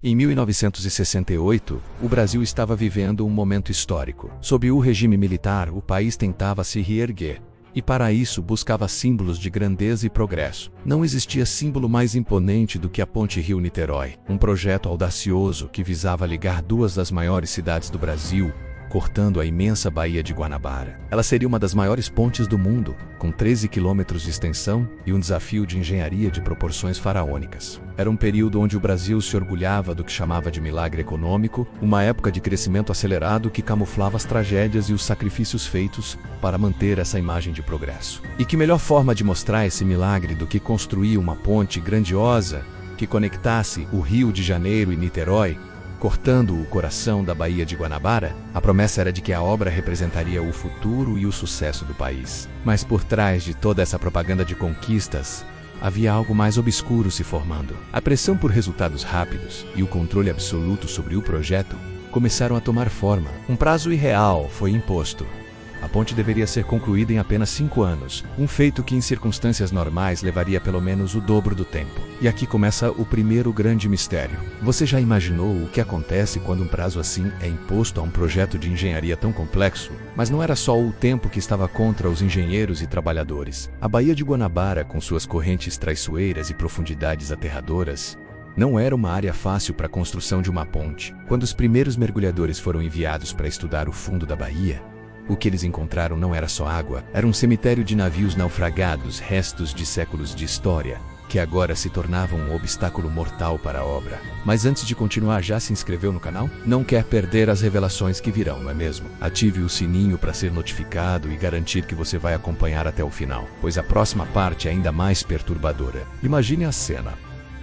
Em 1968, o Brasil estava vivendo um momento histórico. Sob o regime militar, o país tentava se reerguer. E para isso buscava símbolos de grandeza e progresso. Não existia símbolo mais imponente do que a Ponte Rio-Niterói, um projeto audacioso que visava ligar duas das maiores cidades do Brasil, cortando a imensa Baía de Guanabara. Ela seria uma das maiores pontes do mundo, com 13 quilômetros de extensão e um desafio de engenharia de proporções faraônicas. Era um período onde o Brasil se orgulhava do que chamava de milagre econômico, uma época de crescimento acelerado que camuflava as tragédias e os sacrifícios feitos para manter essa imagem de progresso. E que melhor forma de mostrar esse milagre do que construir uma ponte grandiosa que conectasse o Rio de Janeiro e Niterói, cortando o coração da Baía de Guanabara? A promessa era de que a obra representaria o futuro e o sucesso do país. Mas por trás de toda essa propaganda de conquistas, havia algo mais obscuro se formando. A pressão por resultados rápidos e o controle absoluto sobre o projeto começaram a tomar forma. Um prazo irreal foi imposto. A ponte deveria ser concluída em apenas 5 anos, um feito que em circunstâncias normais levaria pelo menos o dobro do tempo. E aqui começa o primeiro grande mistério. Você já imaginou o que acontece quando um prazo assim é imposto a um projeto de engenharia tão complexo? Mas não era só o tempo que estava contra os engenheiros e trabalhadores. A Baía de Guanabara, com suas correntes traiçoeiras e profundidades aterradoras, não era uma área fácil para a construção de uma ponte. Quando os primeiros mergulhadores foram enviados para estudar o fundo da baía, o que eles encontraram não era só água, era um cemitério de navios naufragados, restos de séculos de história, que agora se tornavam um obstáculo mortal para a obra. Mas antes de continuar, já se inscreveu no canal? Não quer perder as revelações que virão, não é mesmo? Ative o sininho para ser notificado e garantir que você vai acompanhar até o final, pois a próxima parte é ainda mais perturbadora. Imagine a cena.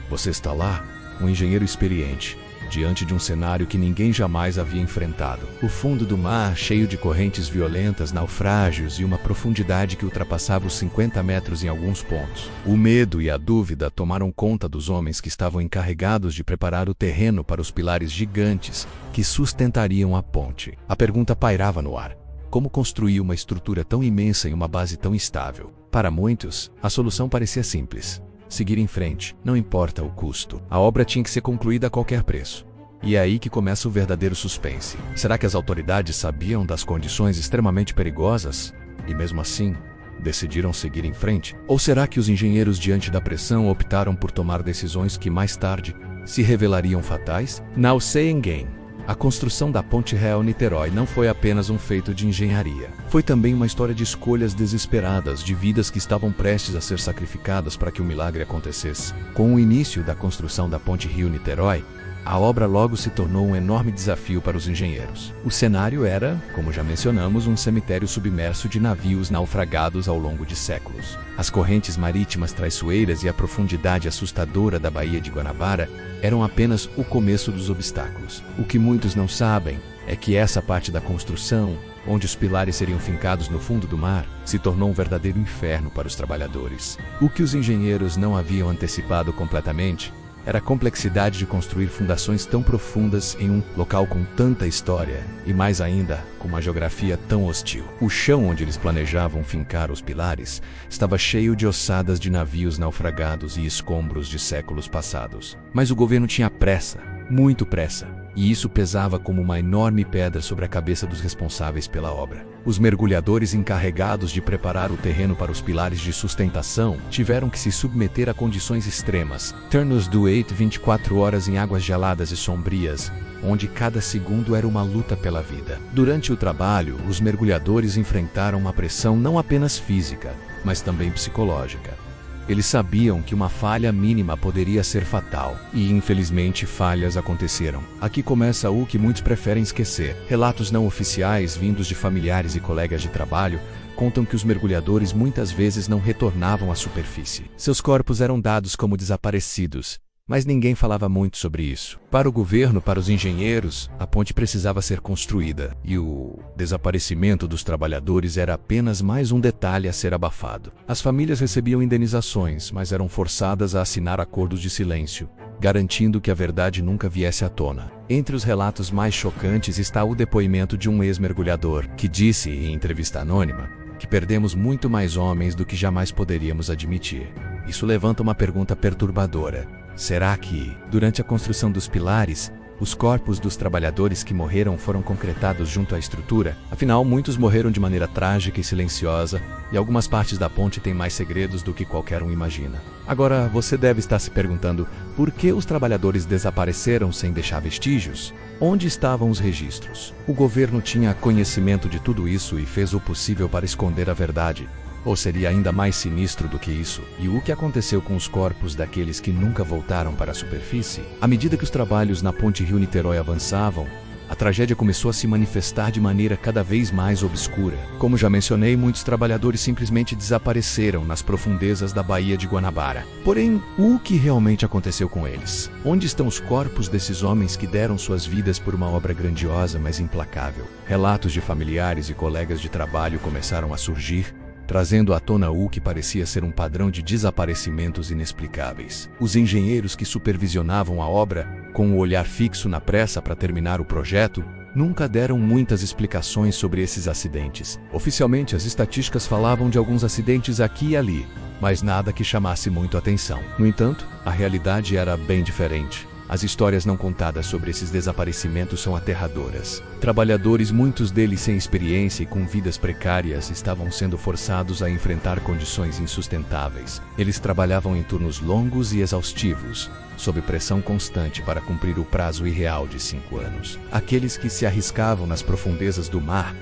Você está lá, um engenheiro experiente, diante de um cenário que ninguém jamais havia enfrentado. O fundo do mar, cheio de correntes violentas, naufrágios e uma profundidade que ultrapassava os 50 metros em alguns pontos. O medo e a dúvida tomaram conta dos homens que estavam encarregados de preparar o terreno para os pilares gigantes que sustentariam a ponte. A pergunta pairava no ar: como construir uma estrutura tão imensa em uma base tão estável? Para muitos, a solução parecia simples: seguir em frente, não importa o custo. A obra tinha que ser concluída a qualquer preço. E é aí que começa o verdadeiro suspense. Será que as autoridades sabiam das condições extremamente perigosas e, mesmo assim, decidiram seguir em frente? Ou será que os engenheiros, diante da pressão, optaram por tomar decisões que mais tarde se revelariam fatais? Now saying again. A construção da Ponte Rio-Niterói não foi apenas um feito de engenharia. Foi também uma história de escolhas desesperadas, de vidas que estavam prestes a ser sacrificadas para que o milagre acontecesse. Com o início da construção da Ponte Rio-Niterói, a obra logo se tornou um enorme desafio para os engenheiros. O cenário era, como já mencionamos, um cemitério submerso de navios naufragados ao longo de séculos. As correntes marítimas traiçoeiras e a profundidade assustadora da Baía de Guanabara eram apenas o começo dos obstáculos. O que muitos não sabem é que essa parte da construção, onde os pilares seriam fincados no fundo do mar, se tornou um verdadeiro inferno para os trabalhadores. O que os engenheiros não haviam antecipado completamente era a complexidade de construir fundações tão profundas em um local com tanta história e, mais ainda, com uma geografia tão hostil. O chão onde eles planejavam fincar os pilares estava cheio de ossadas de navios naufragados e escombros de séculos passados. Mas o governo tinha pressa, muito pressa, e isso pesava como uma enorme pedra sobre a cabeça dos responsáveis pela obra. Os mergulhadores encarregados de preparar o terreno para os pilares de sustentação tiveram que se submeter a condições extremas. Turnos do 24 horas em águas geladas e sombrias, onde cada segundo era uma luta pela vida. Durante o trabalho, os mergulhadores enfrentaram uma pressão não apenas física, mas também psicológica. Eles sabiam que uma falha mínima poderia ser fatal, e infelizmente falhas aconteceram. Aqui começa o que muitos preferem esquecer. Relatos não oficiais vindos de familiares e colegas de trabalho contam que os mergulhadores muitas vezes não retornavam à superfície. Seus corpos eram dados como desaparecidos, mas ninguém falava muito sobre isso. Para o governo, para os engenheiros, a ponte precisava ser construída, e o desaparecimento dos trabalhadores era apenas mais um detalhe a ser abafado. As famílias recebiam indenizações, mas eram forçadas a assinar acordos de silêncio, garantindo que a verdade nunca viesse à tona. Entre os relatos mais chocantes está o depoimento de um ex-mergulhador, que disse, em entrevista anônima, que perdemos muito mais homens do que jamais poderíamos admitir. Isso levanta uma pergunta perturbadora. Será que, durante a construção dos pilares, os corpos dos trabalhadores que morreram foram concretados junto à estrutura? Afinal, muitos morreram de maneira trágica e silenciosa, e algumas partes da ponte têm mais segredos do que qualquer um imagina. Agora, você deve estar se perguntando por que os trabalhadores desapareceram sem deixar vestígios? Onde estavam os registros? O governo tinha conhecimento de tudo isso e fez o possível para esconder a verdade. Ou seria ainda mais sinistro do que isso? E o que aconteceu com os corpos daqueles que nunca voltaram para a superfície? À medida que os trabalhos na ponte Rio-Niterói avançavam, a tragédia começou a se manifestar de maneira cada vez mais obscura. Como já mencionei, muitos trabalhadores simplesmente desapareceram nas profundezas da Baía de Guanabara. Porém, o que realmente aconteceu com eles? Onde estão os corpos desses homens que deram suas vidas por uma obra grandiosa, mas implacável? Relatos de familiares e colegas de trabalho começaram a surgir, trazendo à tona o que parecia ser um padrão de desaparecimentos inexplicáveis. Os engenheiros que supervisionavam a obra, com o olhar fixo na pressa para terminar o projeto, nunca deram muitas explicações sobre esses acidentes. Oficialmente, as estatísticas falavam de alguns acidentes aqui e ali, mas nada que chamasse muito atenção. No entanto, a realidade era bem diferente. As histórias não contadas sobre esses desaparecimentos são aterradoras. Trabalhadores, muitos deles sem experiência e com vidas precárias, estavam sendo forçados a enfrentar condições insustentáveis. Eles trabalhavam em turnos longos e exaustivos, sob pressão constante para cumprir o prazo irreal de 5 anos. Aqueles que se arriscavam nas profundezas do mar,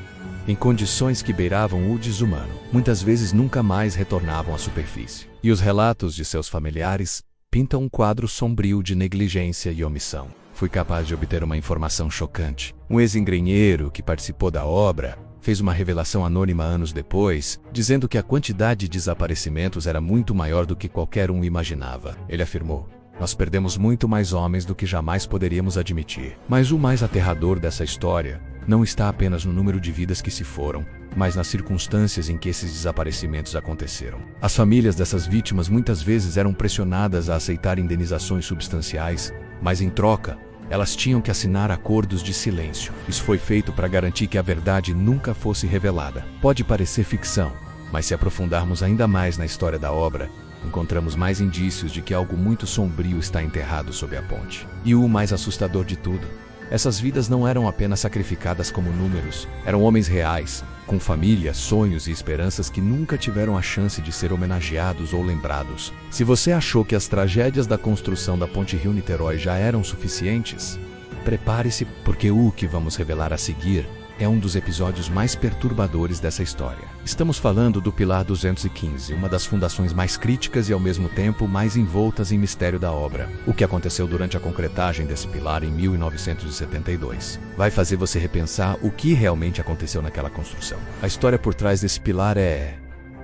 em condições que beiravam o desumano, muitas vezes nunca mais retornavam à superfície. E os relatos de seus familiares pintam um quadro sombrio de negligência e omissão. Fui capaz de obter uma informação chocante. Um ex-engenheiro que participou da obra fez uma revelação anônima anos depois, dizendo que a quantidade de desaparecimentos era muito maior do que qualquer um imaginava. Ele afirmou: "Nós perdemos muito mais homens do que jamais poderíamos admitir." Mas o mais aterrador dessa história não está apenas no número de vidas que se foram, mas nas circunstâncias em que esses desaparecimentos aconteceram. As famílias dessas vítimas muitas vezes eram pressionadas a aceitar indenizações substanciais, mas em troca, elas tinham que assinar acordos de silêncio. Isso foi feito para garantir que a verdade nunca fosse revelada. Pode parecer ficção, mas se aprofundarmos ainda mais na história da obra, encontramos mais indícios de que algo muito sombrio está enterrado sob a ponte. E o mais assustador de tudo, essas vidas não eram apenas sacrificadas como números, eram homens reais, com família, sonhos e esperanças que nunca tiveram a chance de ser homenageados ou lembrados. Se você achou que as tragédias da construção da ponte Rio-Niterói já eram suficientes, prepare-se, porque o que vamos revelar a seguir é um dos episódios mais perturbadores dessa história. Estamos falando do Pilar 215, uma das fundações mais críticas e ao mesmo tempo mais envoltas em mistério da obra. O que aconteceu durante a concretagem desse pilar em 1972 vai fazer você repensar o que realmente aconteceu naquela construção. A história por trás desse pilar é,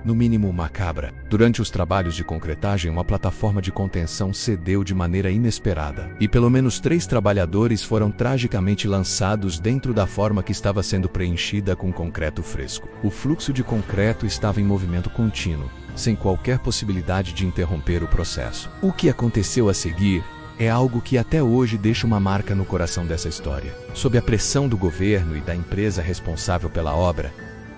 no mínimo, macabra. Durante os trabalhos de concretagem, uma plataforma de contenção cedeu de maneira inesperada, e pelo menos 3 trabalhadores foram tragicamente lançados dentro da forma que estava sendo preenchida com concreto fresco. O fluxo de concreto estava em movimento contínuo, sem qualquer possibilidade de interromper o processo. O que aconteceu a seguir é algo que até hoje deixa uma marca no coração dessa história. Sob a pressão do governo e da empresa responsável pela obra,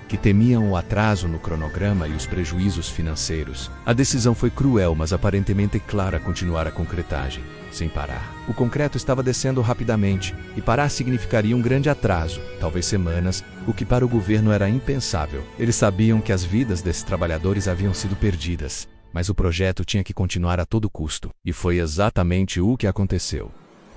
que temiam o atraso no cronograma e os prejuízos financeiros, a decisão foi cruel, mas aparentemente clara: continuar a concretagem, sem parar. O concreto estava descendo rapidamente, e parar significaria um grande atraso, talvez semanas, o que para o governo era impensável. Eles sabiam que as vidas desses trabalhadores haviam sido perdidas, mas o projeto tinha que continuar a todo custo, e foi exatamente o que aconteceu.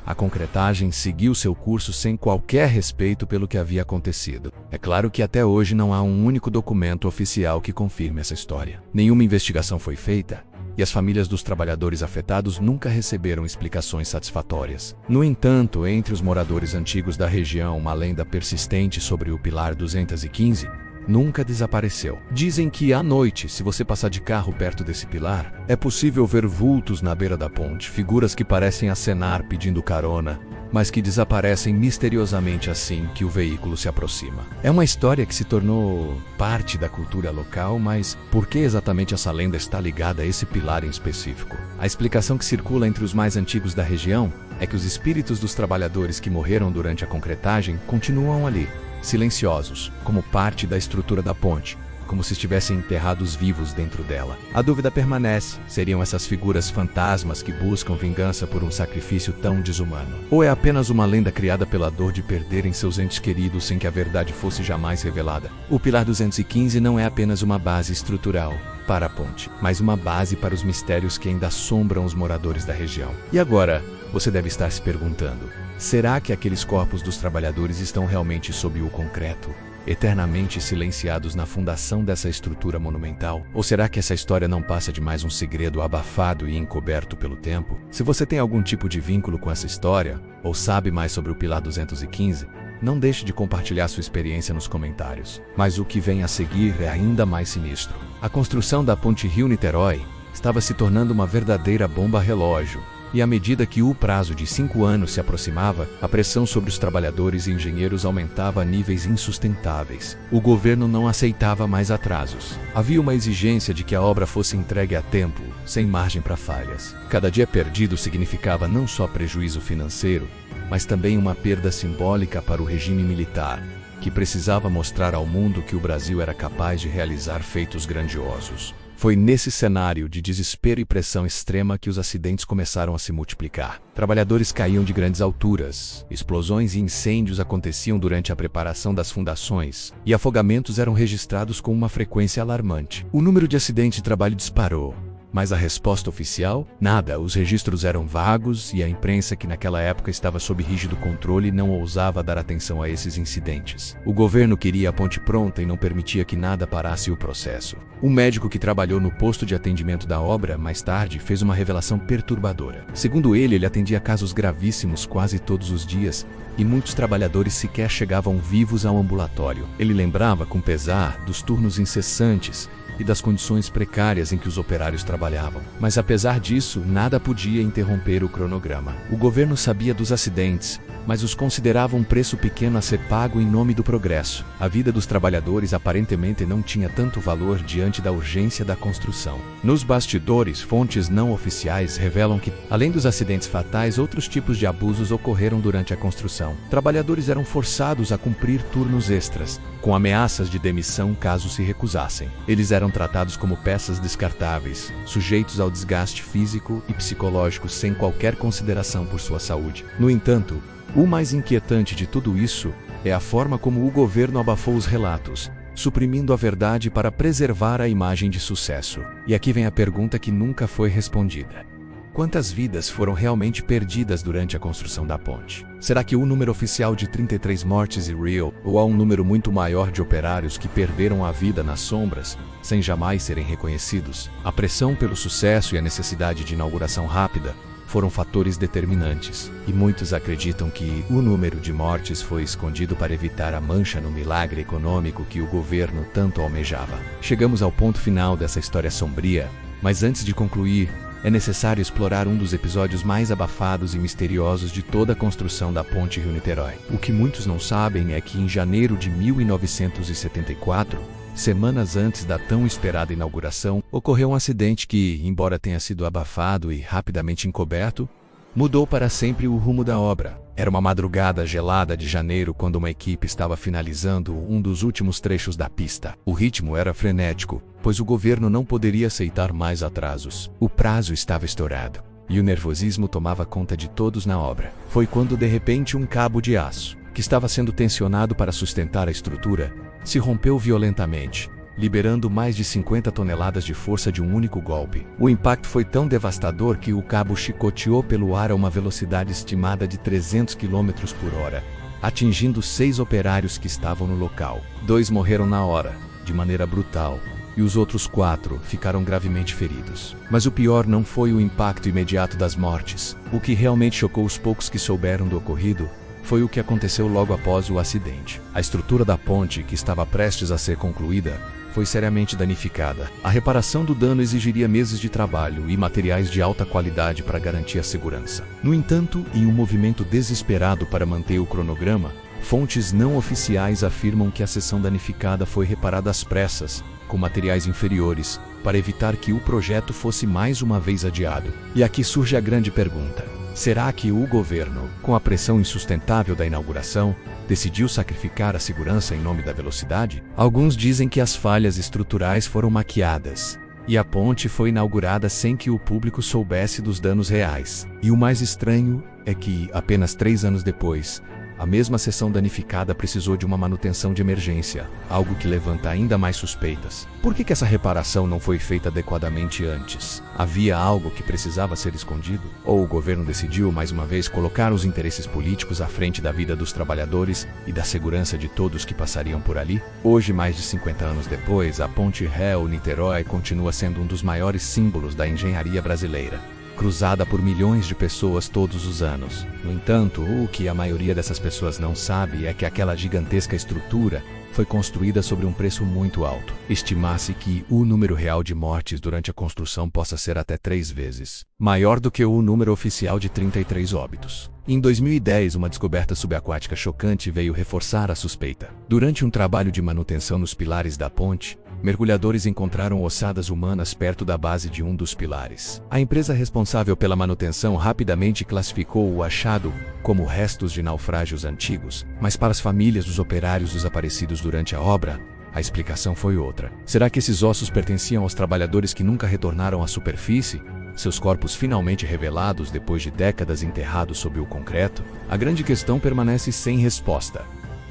A concretagem seguiu seu curso sem qualquer respeito pelo que havia acontecido. É claro que até hoje não há um único documento oficial que confirme essa história. Nenhuma investigação foi feita, e as famílias dos trabalhadores afetados nunca receberam explicações satisfatórias. No entanto, entre os moradores antigos da região, uma lenda persistente sobre o Pilar 215 nunca desapareceu. Dizem que à noite, se você passar de carro perto desse pilar, é possível ver vultos na beira da ponte, figuras que parecem acenar pedindo carona, mas que desaparecem misteriosamente assim que o veículo se aproxima. É uma história que se tornou parte da cultura local, mas por que exatamente essa lenda está ligada a esse pilar em específico? A explicação que circula entre os mais antigos da região é que os espíritos dos trabalhadores que morreram durante a concretagem continuam ali, silenciosos, como parte da estrutura da ponte, como se estivessem enterrados vivos dentro dela. A dúvida permanece: seriam essas figuras fantasmas que buscam vingança por um sacrifício tão desumano? Ou é apenas uma lenda criada pela dor de perderem seus entes queridos sem que a verdade fosse jamais revelada? O Pilar 215 não é apenas uma base estrutural para a ponte, mas uma base para os mistérios que ainda assombram os moradores da região. E agora, você deve estar se perguntando: será que aqueles corpos dos trabalhadores estão realmente sob o concreto, eternamente silenciados na fundação dessa estrutura monumental? Ou será que essa história não passa de mais um segredo abafado e encoberto pelo tempo? Se você tem algum tipo de vínculo com essa história, ou sabe mais sobre o Pilar 215, não deixe de compartilhar sua experiência nos comentários. Mas o que vem a seguir é ainda mais sinistro. A construção da ponte Rio-Niterói estava se tornando uma verdadeira bomba relógio. E à medida que o prazo de 5 anos se aproximava, a pressão sobre os trabalhadores e engenheiros aumentava a níveis insustentáveis. O governo não aceitava mais atrasos. Havia uma exigência de que a obra fosse entregue a tempo, sem margem para falhas. Cada dia perdido significava não só prejuízo financeiro, mas também uma perda simbólica para o regime militar, que precisava mostrar ao mundo que o Brasil era capaz de realizar feitos grandiosos. Foi nesse cenário de desespero e pressão extrema que os acidentes começaram a se multiplicar. Trabalhadores caíam de grandes alturas, explosões e incêndios aconteciam durante a preparação das fundações, e afogamentos eram registrados com uma frequência alarmante. O número de acidentes de trabalho disparou. Mas a resposta oficial? Nada. Os registros eram vagos e a imprensa, que naquela época estava sob rígido controle, não ousava dar atenção a esses incidentes. O governo queria a ponte pronta e não permitia que nada parasse o processo. Um médico que trabalhou no posto de atendimento da obra, mais tarde, fez uma revelação perturbadora. Segundo ele atendia casos gravíssimos quase todos os dias, e muitos trabalhadores sequer chegavam vivos ao ambulatório. Ele lembrava com pesar dos turnos incessantes e das condições precárias em que os operários trabalhavam. Mas apesar disso, nada podia interromper o cronograma. O governo sabia dos acidentes, mas os considerava um preço pequeno a ser pago em nome do progresso. A vida dos trabalhadores aparentemente não tinha tanto valor diante da urgência da construção. Nos bastidores, fontes não oficiais revelam que, além dos acidentes fatais, outros tipos de abusos ocorreram durante a construção. Trabalhadores eram forçados a cumprir turnos extras, com ameaças de demissão caso se recusassem. Eles eram tratados como peças descartáveis, sujeitos ao desgaste físico e psicológico sem qualquer consideração por sua saúde. No entanto, o mais inquietante de tudo isso é a forma como o governo abafou os relatos, suprimindo a verdade para preservar a imagem de sucesso. E aqui vem a pergunta que nunca foi respondida: quantas vidas foram realmente perdidas durante a construção da ponte? Será que o número oficial de 33 mortes é real, ou há um número muito maior de operários que perderam a vida nas sombras, sem jamais serem reconhecidos? A pressão pelo sucesso e a necessidade de inauguração rápida foram fatores determinantes, e muitos acreditam que o número de mortes foi escondido para evitar a mancha no milagre econômico que o governo tanto almejava. Chegamos ao ponto final dessa história sombria, mas antes de concluir, é necessário explorar um dos episódios mais abafados e misteriosos de toda a construção da ponte Rio-Niterói. O que muitos não sabem é que em janeiro de 1974, semanas antes da tão esperada inauguração, ocorreu um acidente que, embora tenha sido abafado e rapidamente encoberto, mudou para sempre o rumo da obra. Era uma madrugada gelada de janeiro quando uma equipe estava finalizando um dos últimos trechos da pista. O ritmo era frenético, pois o governo não poderia aceitar mais atrasos. O prazo estava estourado, e o nervosismo tomava conta de todos na obra. Foi quando, de repente, um cabo de aço, que estava sendo tensionado para sustentar a estrutura, se rompeu violentamente, liberando mais de 50 toneladas de força de um único golpe. O impacto foi tão devastador que o cabo chicoteou pelo ar a uma velocidade estimada de 300 km por hora, atingindo 6 operários que estavam no local. 2 morreram na hora, de maneira brutal, e os outros 4 ficaram gravemente feridos. Mas o pior não foi o impacto imediato das mortes. O que realmente chocou os poucos que souberam do ocorrido foi o que aconteceu logo após o acidente. A estrutura da ponte, que estava prestes a ser concluída, foi seriamente danificada. A reparação do dano exigiria meses de trabalho e materiais de alta qualidade para garantir a segurança. No entanto, em um movimento desesperado para manter o cronograma, fontes não oficiais afirmam que a seção danificada foi reparada às pressas, com materiais inferiores, para evitar que o projeto fosse mais uma vez adiado. E aqui surge a grande pergunta: Será que o governo, com a pressão insustentável da inauguração, decidiu sacrificar a segurança em nome da velocidade? Alguns dizem que as falhas estruturais foram maquiadas e a ponte foi inaugurada sem que o público soubesse dos danos reais. E o mais estranho é que, apenas 3 anos depois, a mesma seção danificada precisou de uma manutenção de emergência, algo que levanta ainda mais suspeitas. Por que essa reparação não foi feita adequadamente antes? Havia algo que precisava ser escondido? Ou o governo decidiu, mais uma vez, colocar os interesses políticos à frente da vida dos trabalhadores e da segurança de todos que passariam por ali? Hoje, mais de 50 anos depois, a Ponte Réu-Niterói continua sendo um dos maiores símbolos da engenharia brasileira, cruzada por milhões de pessoas todos os anos. No entanto, o que a maioria dessas pessoas não sabe é que aquela gigantesca estrutura foi construída sobre um preço muito alto. Estima-se que o número real de mortes durante a construção possa ser até 3 vezes maior do que o número oficial de 33 óbitos. Em 2010, uma descoberta subaquática chocante veio reforçar a suspeita. Durante um trabalho de manutenção nos pilares da ponte, mergulhadores encontraram ossadas humanas perto da base de um dos pilares. A empresa responsável pela manutenção rapidamente classificou o achado como restos de naufrágios antigos, mas para as famílias dos operários desaparecidos durante a obra, a explicação foi outra. Será que esses ossos pertenciam aos trabalhadores que nunca retornaram à superfície? Seus corpos finalmente revelados depois de décadas enterrados sob o concreto? A grande questão permanece sem resposta.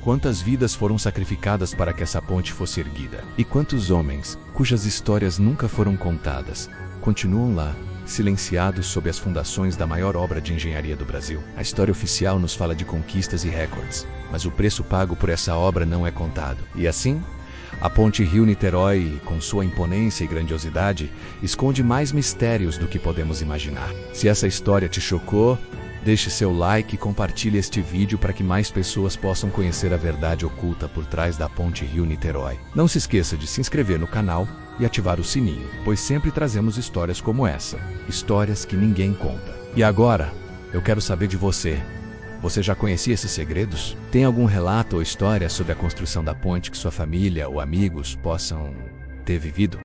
Quantas vidas foram sacrificadas para que essa ponte fosse erguida? E quantos homens, cujas histórias nunca foram contadas, continuam lá, silenciados sob as fundações da maior obra de engenharia do Brasil? A história oficial nos fala de conquistas e recordes, mas o preço pago por essa obra não é contado. E assim, a Ponte Rio-Niterói, com sua imponência e grandiosidade, esconde mais mistérios do que podemos imaginar. Se essa história te chocou, deixe seu like e compartilhe este vídeo para que mais pessoas possam conhecer a verdade oculta por trás da Ponte Rio-Niterói. Não se esqueça de se inscrever no canal e ativar o sininho, pois sempre trazemos histórias como essa, histórias que ninguém conta. E agora, eu quero saber de você. Você já conhecia esses segredos? Tem algum relato ou história sobre a construção da ponte que sua família ou amigos possam ter vivido?